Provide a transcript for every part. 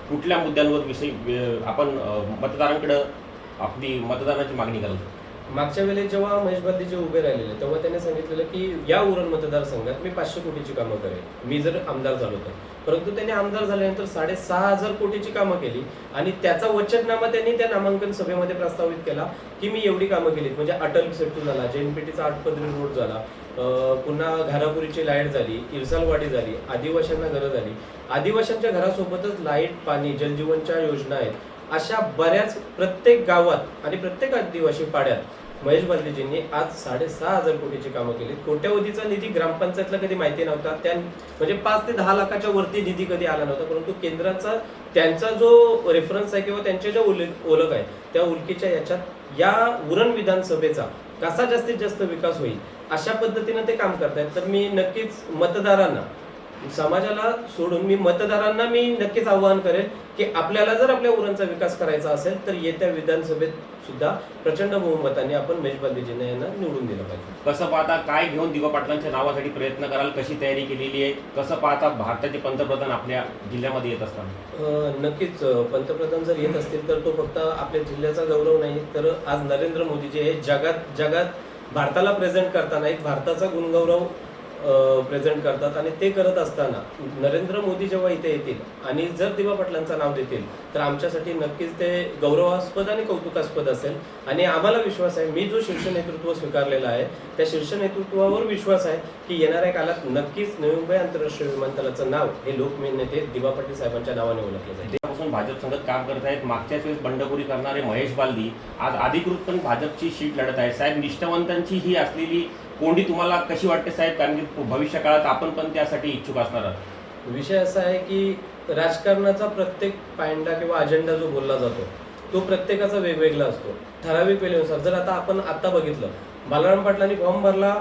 कुठल्या मुद्द्यांवर आपण मतदारांकडे आपली मतदानाची मागणी करतो? मागच्या वेळेस जेव्हा महेश बालदी उभे राहिलेले तेव्हा त्यांनी सांगितलेलं की या उरण मतदारसंघात मी 500 कोटीची कामं करेन मी जर आमदार झालो तर. परंतु त्यांनी आमदार झाल्यानंतर 6,500 कोटीची कामं केली आणि त्याचा वचननामा त्यांनी त्या नामांकन सभेमध्ये प्रस्तावित केला की मी एवढी कामं केली. म्हणजे अटल सेतू झाला, JNPTचा 8 पदरी रोड झाला, पुन्हा घारापुरीची लाईट झाली, इरसालवाडी झाली, आदिवासींना घरं झाली, आदिवासींच्या घरासोबतच लाईट, पाणी, जलजीवनच्या योजना आहेत. अशा बऱ्याच प्रत्येक गावात आणि प्रत्येक आदिवासी पाड्यात महेश बालदीजींनी आज 6,500 कोटीची कामं केली. कोट्यवधीचा निधी ग्रामपंचायतला कधी माहिती नव्हता, म्हणजे 5 ते 10 लाखाच्या वरती निधी कधी आला नव्हता. परंतु केंद्राचा त्यांचा जो रेफरन्स आहे किंवा त्यांच्या ज्या ओळख आहे त्या ओळखीच्या याच्यात या उरण विधानसभेचा कसा जास्तीत जास्त विकास होईल अशा पद्धतीने ते काम करतायत. तर मी नक्कीच मतदारांना, समाजाला सोडून मी मतदारांना नक्कीच आवाहन करेल की आपल्याला जर आपल्या उरणचा विकास करायचा असेल तर येत्या विधानसभेत सुद्धा प्रचंड बहुमताने आपण महेश बालदीजींना यांना निवडून दिलं पाहिजे. कसं पाहता, काय घेऊन दिवा पाटलांच्या नावासाठी प्रयत्न कराल, कशी तयारी केलेली आहे? कसं पाहता भारताचे पंतप्रधान आपल्या जिल्ह्यामध्ये येत असताना? नक्कीच पंतप्रधान जर येत असतील तर तो फक्त आपल्या जिल्ह्याचा गौरव नाही तर आज नरेंद्र मोदीजी हे जगात भारताला प्रेझेंट करताना एक भारताचा गुणगौरव प्रेझेंट करतात. आणि ते करत असताना नरेंद्र मोदी जेव्हा इथे येतील आणि जर दिवा पाटलांचं नाव देतील तर आमच्यासाठी नक्कीच ते गौरवास्पद आणि कौतुकास्पद असेल. आणि आम्हाला विश्वास आहे, मी जो शीर्ष नेतृत्व स्वीकारलेला आहे त्या शीर्ष नेतृत्वावर विश्वास आहे की येणाऱ्या काळात नक्कीच नवी मुंबई आंतरराष्ट्रीय विमानतळाचं नाव हे लोकमान्य नेते दिवा पाटील साहेबांच्या नावाने ओळखले जाईल. त्यापासून भाजप संघात काम करत आहेत. मागच्याच वेळेस बंडखोरी करणारे महेश बालदी आज अधिकृतपणे भाजपची शीट लढत आहे. साहेब, निष्ठावंतांची ही असलेली कोंडी तुम्हाला कशी वाटते साहेब? कारण की भविष्य काळात आपण पण त्यासाठी इच्छुक असणार आहात. विषय असा आहे की राजकारणाचा प्रत्येक पायंडा किंवा अजेंडा जो बोलला जातो तो प्रत्येकाचा वेगवेगळा असतो. ठराविक वेळेनुसार जर आता बघितलं, बालाराम पाटलांनी फॉर्म भरला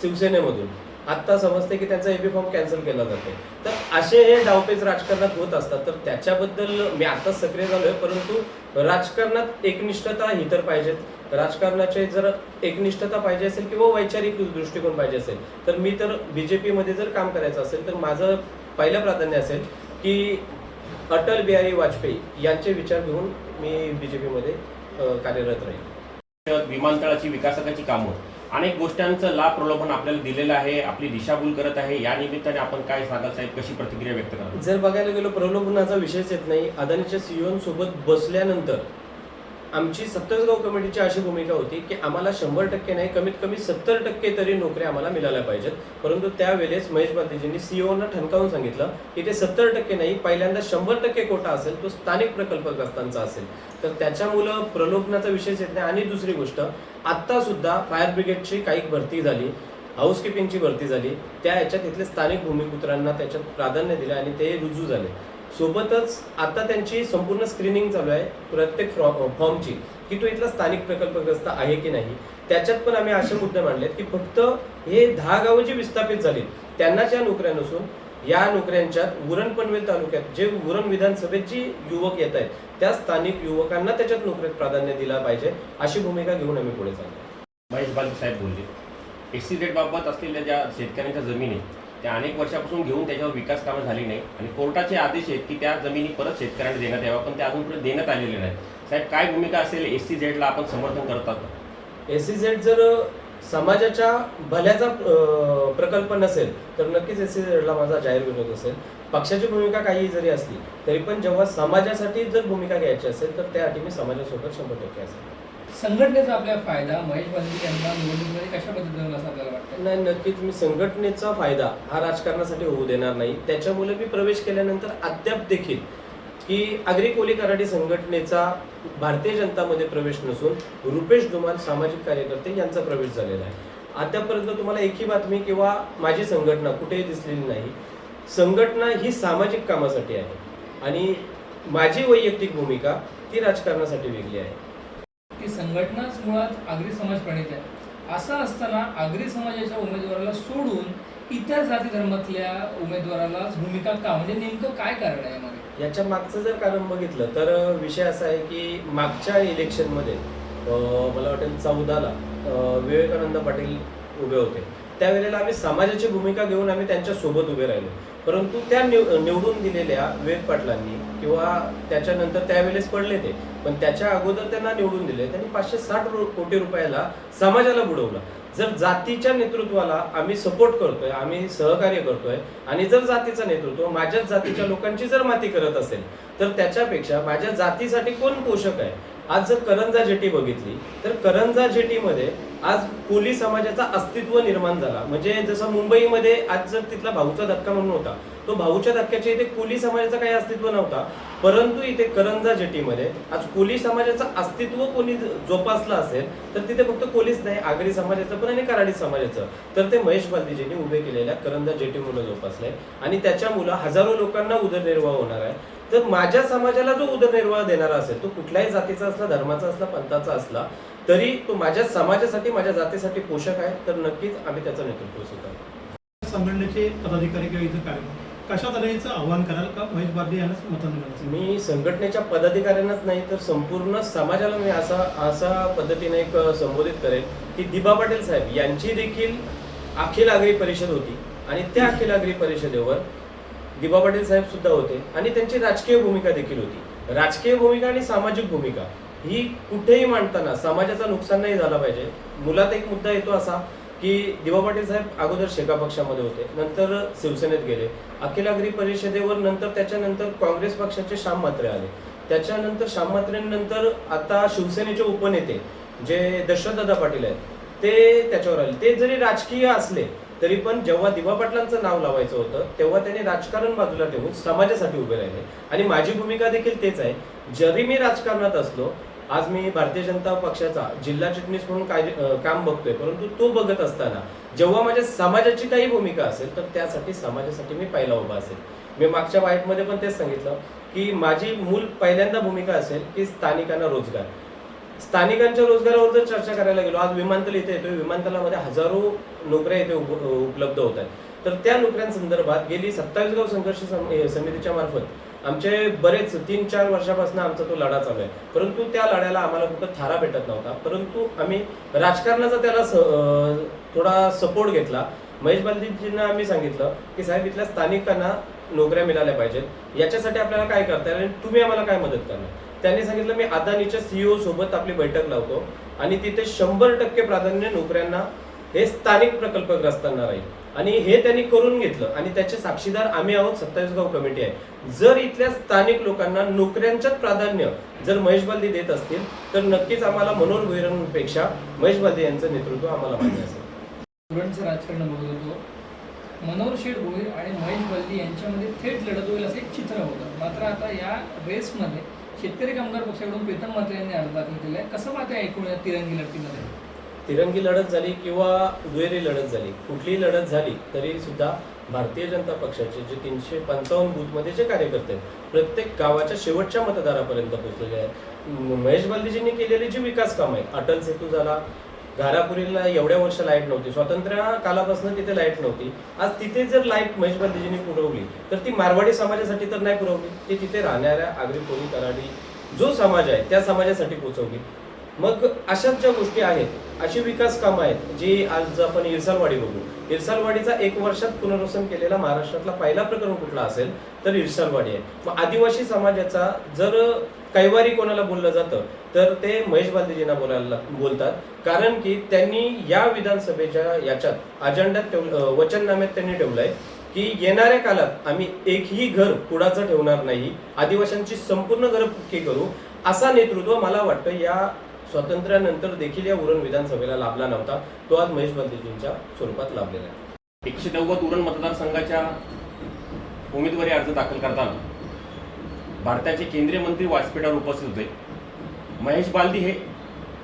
शिवसेनेमधून, आत्ता समजते की त्यांचा एबी फॉर्म कॅन्सल केला जातो. तर असे हे डावपेच राजकारणात होत असतात. तर त्याच्याबद्दल मी आताच सक्रिय झालोय, परंतु राजकारणात एकनिष्ठता ही तर पाहिजेच. राजकारणाचे जर एकनिष्ठता पाहिजे असेल किंवा वैचारिक दृष्टिकोन पाहिजे असेल तर मी तर BJP मध्ये जर काम करायचं असेल तर माझं पहिलं प्राधान्य असेल की अटल बिहारी वाजपेयी यांचे विचार घेऊन मी BJP मध्ये कार्यरत राहील. विमानतळाची विकासाची कामं, अनेक गोष्टींचं लाभ प्रलोभन आपल्याला दिलेलं आहे, आपली दिशाभूल करत आहे. या निमित्ताने आपण काय सांगाल साहेब, कशी प्रतिक्रिया व्यक्त करा? जर बघायला गेलो प्रलोभनाचा विषयच येत नाही. अदानीच्या CEO सोबत बसल्यानंतर आमची सत्तासगाव कमिटीची अशी भूमिका होती की आम्हाला 100% नाही, कमीत कमी 70% तरी नोकऱ्या आम्हाला मिळाल्या पाहिजेत. परंतु त्यावेळेस महेश बालदीजींनी CEOना ठणकावून सांगितलं की ते 70% नाही, पहिल्यांदा 100% कोटा असेल तो स्थानिक प्रकल्पग्रस्तांचा असेल. तर त्याच्यामुळं प्रलोभनाचा विषयच येत नाही. आणि दुसरी गोष्ट, आत्ता सुद्धा फायर ब्रिगेडची काही भरती झाली, हाऊसकीपिंगची भरती झाली, त्या ह्याच्यात इथले स्थानिक भूमिपुत्रांना त्याच्यात प्राधान्य दिलं आणि ते रुजू झाले. सोबतच आता त्यांची संपूर्ण स्क्रीनिंग चालू आहे प्रत्येक फॉर्मची की तो इथला स्थानिक प्रकल्पग्रस्त आहे की नाही. त्याच्यात पण आम्ही असे मुद्दे मांडलेत की फक्त हे 10 गावं जी विस्थापित झाली त्यांनाच या नोकऱ्या नसून या नोकऱ्यांच्यात उरण पनवेल तालुक्यात जे उरण विधानसभेत जी युवक येत आहेत त्या स्थानिक युवकांना त्याच्यात नोकरीत प्राधान्य दिला पाहिजे, अशी भूमिका घेऊन आम्ही पुढे चाललो. महेश बालदी साहेब बोलले, SEZ बाबत असलेल्या ज्या शेतकऱ्यांच्या जमिनी त्या अनेक वर्षापासून घेऊन त्याच्यावर विकास कामं झाली नाही आणि कोर्टाचे आदेश आहेत की त्या जमिनी परत शेतकऱ्यांना देण्यात याव्या, पण त्या अजूनपर्यंत देण्यात आलेले नाही. साहेब, काय भूमिका असेल? SEZला आपण समर्थन करतात? SEZ जर समाजाच्या भल्याचा प्रकल्प नसेल तर नक्कीच SEZला माझा जाहीर विरोध असेल. पक्षाची भूमिका काही जरी असली तरी पण जेव्हा समाजासाठी जर भूमिका घ्यायची असेल तर त्यासाठी मी समाजासोबत 100% असेल. संघटनेचा आपल्याला फायदा महेश बालदी यांना निवडणुकीमध्ये कशा पद्धतीने असं आपल्याला वाटतं? नाही, नक्कीच मी संघटनेचा फायदा हा राजकारणासाठी होऊ देणार नाही. त्याच्यामुळे मी प्रवेश केल्यानंतर अद्याप देखील की आगरी कोली कराडी संघटनेचा भारतीय जनतामध्ये प्रवेश नसून रुपेश धुमाल सामाजिक कार्यकर्ते यांचा प्रवेश झालेला आहे. अद्यापर्यंत तुम्हाला एकही बातमी किंवा माझी संघटना कुठेही दिसलेली नाही. संघटना ही सामाजिक कामासाठी आहे आणि माझी वैयक्तिक भूमिका ती राजकारणासाठी वेगळी आहे. की संघटनाच मुळात आगरी समाज प्रणित आहे. असं असताना आगरी समाजाच्या उमेदवाराला सोडून इतर जाती धर्मातल्या उमेदवाराला भूमिका का, म्हणजे नेमकं काय कारण आहे मागे? याच्या मागचं जर कारण बघितलं तर विषय असा आहे की मागच्या इलेक्शनमध्ये मला वाटेल 14ला विवेकानंद पाटील उभे होते. त्यावेळेला आम्ही समाजाची भूमिका घेऊन आम्ही त्यांच्या सोबत उभे राहिलो. परंतु त्या निवडून दिलेल्या विवेक पाटलांनी किंवा त्याच्यानंतर त्यावेळेस पडले ते, पण त्याच्या अगोदर त्यांना निवडून दिले. त्यांनी 560 कोटी रुपयाला समाजाला बुडवलं. जर जातीच्या नेतृत्वाला आम्ही सपोर्ट करतोय, आम्ही सहकार्य करतोय, आणि जर जातीचं नेतृत्व माझ्याच जातीच्या लोकांची जर माती करत असेल, तर त्याच्यापेक्षा माझ्या जातीसाठी कोण पोषक आहे? आज जर करंजा जेटी बघितली तर करंजा जेटीमध्ये आज कोली समाजाचा अस्तित्व निर्माण झाला. म्हणजे जसं मुंबईमध्ये आज जर तिथला भाऊचा धक्का म्हणून होता, तो भाऊच्या धक्क्याच्या इथे कोली समाजाचा काही अस्तित्व नव्हता, परंतु इथे करंजा जेटीमध्ये आज कोली समाजाचं अस्तित्व कोणी जोपासलं असेल तर तिथे फक्त कोलीच नाही, आगरी समाजाचं पण आणि कराडी समाजाचं, तर ते महेश बालदीजींनी उभे केलेल्या करंजा जेटीमुळे जोपासलंय. आणि त्याच्यामुळे हजारो लोकांना उदरनिर्वाह होणार आहे. तर माझ्या समाजाला जो उदरनिर्वाह देणारा असेल, तो कुठल्याही जातीचा असला, धर्माचा असला, पंथाचा असला, तरी तो माझ्या समाजासाठी, माझ्या जातीसाठी पोषक आहे, तर नक्कीच आम्ही त्याचं नेतृत्व स्वीकारतो. संघटनेचे पदाधिकारी किंवा इतर कार्यक्रम कशा तऱ्हेचं आव्हान कराल का महेश बालदी यांनाच मतदान? मी संघटनेच्या पदाधिकाऱ्यांनाच नाही तर संपूर्ण समाजाला मी असा पद्धतीने एक संबोधित करेन की दिबा पाटील साहेब यांची देखील अखिल आगरी परिषद होती, आणि त्या अखिल आगरी परिषदेवर दिबा पाटील साहेब सुद्धा होते, आणि त्यांची राजकीय भूमिका देखील होती. राजकीय भूमिका आणि सामाजिक भूमिका ही कुठेही मांडताना समाजाचं नुकसान नाही झालं पाहिजे. मुलात एक मुद्दा येतो असा की दिबा पाटील साहेब अगोदर शेका पक्षामध्ये होते, नंतर शिवसेनेत गेले, अखिल आगरी परिषदेवर, नंतर त्याच्यानंतर काँग्रेस पक्षाचे श्याम म्हात्रे आले, त्याच्यानंतर श्याम म्हात्रेंनंतर आता शिवसेनेचे उपनेते जे दशरथदादा पाटील आहेत ते त्याच्यावर आले. ते जरी राजकीय असले तरी पण जेव्हा दिबा पाटलांचं नाव लावायचं होतं तेव्हा त्यांनी राजकारण बाजूला ठेवून समाजासाठी उभे राहिले, आणि माझी भूमिका देखील तेच आहे. जरी मी राजकारणात असलो, आज मी भारतीय जनता पक्षाचा जिल्हा चिटणीस म्हणून काम बघतोय, परंतु तो बघत असताना जेव्हा माझ्या समाजाची काही भूमिका असेल तर त्यासाठी समाजासाठी मी पहिला उभा असेल. मी मागच्या बाईटमध्ये पण तेच सांगितलं की माझी मूल पहिल्यांदा भूमिका असेल की स्थानिकांना रोजगार. स्थानिकांच्या रोजगारावर जर चर्चा करायला गेलो, आज विमानतळ इथे येतोय, विमानतळामध्ये हजारो नोकऱ्या इथे उपलब्ध होत आहेत, तर त्या नोकऱ्यांसंदर्भात गेली 27 गाव संघर्ष समितीच्या मार्फत आमचे बरेच 3-4 वर्षापासून आमचा तो लढा चालू आहे, परंतु त्या लढ्याला आम्हाला कुठं थारा भेटत नव्हता. परंतु आम्ही राजकारणाचा त्याला थोडा सपोर्ट घेतला. महेश बालदीजींना आम्ही सांगितलं की साहेब इथल्या स्थानिकांना नोकऱ्या मिळाल्या पाहिजेत, याच्यासाठी आपल्याला काय करता येईल आणि तुम्ही आम्हाला काय मदत करणार. त्यांनी सांगितलं मी अदानीच्या CEO सोबत आपली बैठक लावतो आणि तिथे 100% प्राधान्य नोकऱ्यांना हे स्थानिक प्रकल्पग्रस्तांना राहील, आणि हे त्यांनी करून घेतलं, आणि त्याचे साक्षीदार आम्ही आहोत. 27 गाव कमिटी आहे. जर इथल्या स्थानिक लोकांना नोकऱ्यांच्याच प्राधान्य जर महेश बालदी देत असतील तर नक्कीच आम्हाला मनोहर भोईरांपेक्षा महेश बालदी यांचं नेतृत्व आम्हाला मान्य असेल. स्टुडंटचं राजकारण बघत होतो, मनोहर शेठ भोईर आणि महेश बालदी यांच्यामध्ये थेट लढत होईल असं एक चित्र होतं. मात्र आता या रेसमध्ये शेतकरी कामगार पक्षाकडून प्रीतम म्हात्रे यांनी अर्ज दाखल केला आहे. कसं पाहता एकूण या तिरंगी लढतीमध्ये? तिरंगी लढत झाली किंवा दुहेरी लढत झाली, कुठलीही लढत झाली तरी सुद्धा भारतीय जनता पक्षाचे जे 355 बूथमध्ये जे कार्यकर्ते आहेत प्रत्येक गावाच्या शेवटच्या मतदारापर्यंत पोहोचलेले आहेत. महेश बालदीजींनी केलेली जी विकास कामं आहेत, अटल सेतू झाला, घारापुरीला एवढ्या वर्ष लाईट नव्हती, स्वातंत्र्य कालापासून तिथे लाईट नव्हती, आज तिथे जर लाईट महेश बालदीजींनी पुरवली तर ती मारवाडी समाजासाठी तर नाही पुरवली, ती तिथे राहणाऱ्या आगरी, कोळी, कराडी जो समाज आहे त्या समाजासाठी पोहोचवली. मग अशाच ज्या गोष्टी आहेत, अशी विकास कामं आहेत जी आज आपण इरसालवाडी बघू. इरसालवाडीचा 1 वर्षात पुनर्वसन केलेला महाराष्ट्रातला पहिला प्रकरण कुठला असेल तर इरसालवाडी आहे. मग आदिवासी समाजाचा जर कैवारी कोणाला बोललं जातं तर ते महेश बालदीजींना बोलतात, कारण की त्यांनी या विधानसभेच्या याच्यात अजेंड्यात वचननाम्यात त्यांनी ठेवलंय की येणाऱ्या काळात आम्ही एकही घर कुडाचं ठेवणार नाही, आदिवासींची संपूर्ण घरं पक्की करू. असा नेतृत्व मला वाटतं या स्वातंत्र्यानंतर देखील या उरण विधानसभेला लाभला नव्हता, तो आज महेश बालदीजींच्या स्वरूपात लाभलेला आहे. 190 उरण मतदारसंघाच्या उमेदवारी अर्ज दाखल करताना भारताचे केंद्रीय मंत्री व्यासपीठावर उपस्थित होते. महेश बालदी हे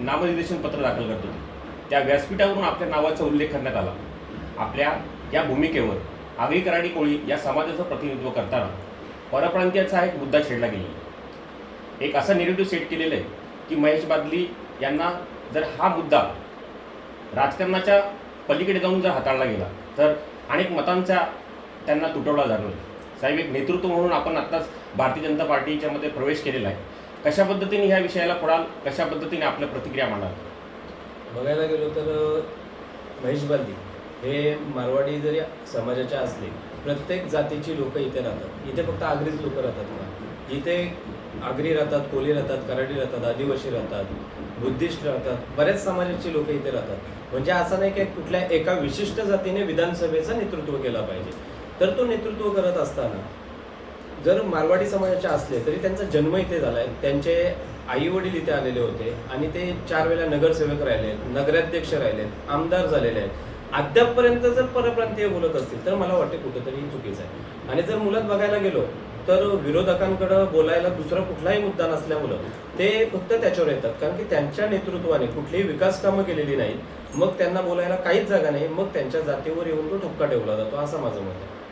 नामनिर्देशन पत्र दाखल करत होते. त्या व्यासपीठावरून आपल्या नावाचा उल्लेख करण्यात आला. आपल्या या भूमिकेवर आगरी, कराडी, कोळी या समाजाचं प्रतिनिधित्व करताना परप्रांतीयाचा एक मुद्दा छेडला गेला. एक असा नेरेटिव्ह सेट केलेलं आहे की महेश बालदी यांना जर हा मुद्दा राजकारणाच्या पलीकडे जाऊन जर हाताळला गेला तर अनेक मतांचा त्यांना तुटवडा जाणवेल. साहेब, एक नेतृत्व म्हणून आपण आत्ताच भारतीय जनता पार्टीच्या मध्ये प्रवेश केलेला आहे. कशा पद्धतीने ह्या विषयाला पडाल, कशा पद्धतीने आपल्या प्रतिक्रिया मांडाल? बघायला गेलो तर महेश बालदी हे मारवाडी जरी समाजाच्या असले, प्रत्येक जातीची लोक इथे राहतात. इथे फक्त आगरीच लोक राहतात ना, इथे आगरी राहतात, कोळी राहतात, कराडी राहतात, आदिवासी राहतात, बुद्धिस्ट राहतात, बऱ्याच समाजाची लोक इथे राहतात. म्हणजे असं नाही की कुठल्या एका विशिष्ट जातीने विधानसभेचं नेतृत्व केलं पाहिजे. तर तो नेतृत्व करत असताना जर मारवाडी समाजाचे असले तरी त्यांचा जन्म इथे झालाय, त्यांचे आई वडील इथे आलेले होते आणि ते 4 वेळा नगरसेवक राहिले, नगराध्यक्ष राहिलेत, आमदार झालेले आहेत. अद्यापपर्यंत जर परप्रांतीय बोलत असतील तर मला वाटते कुठेतरी चुकीचं आहे. आणि जर मुळात बघायला गेलो तर विरोधकांकडे बोलायला दुसरा कुठलाही मुद्दा नसल्यामुळं ते फक्त त्याच्यावर येतात, कारण की त्यांच्या नेतृत्वाने कुठलीही विकास कामं केलेली नाही. मग त्यांना बोलायला काहीच जागा नाही, मग त्यांच्या जातीवर येऊन तो ठपका ठेवला जातो, असं माझं मत आहे.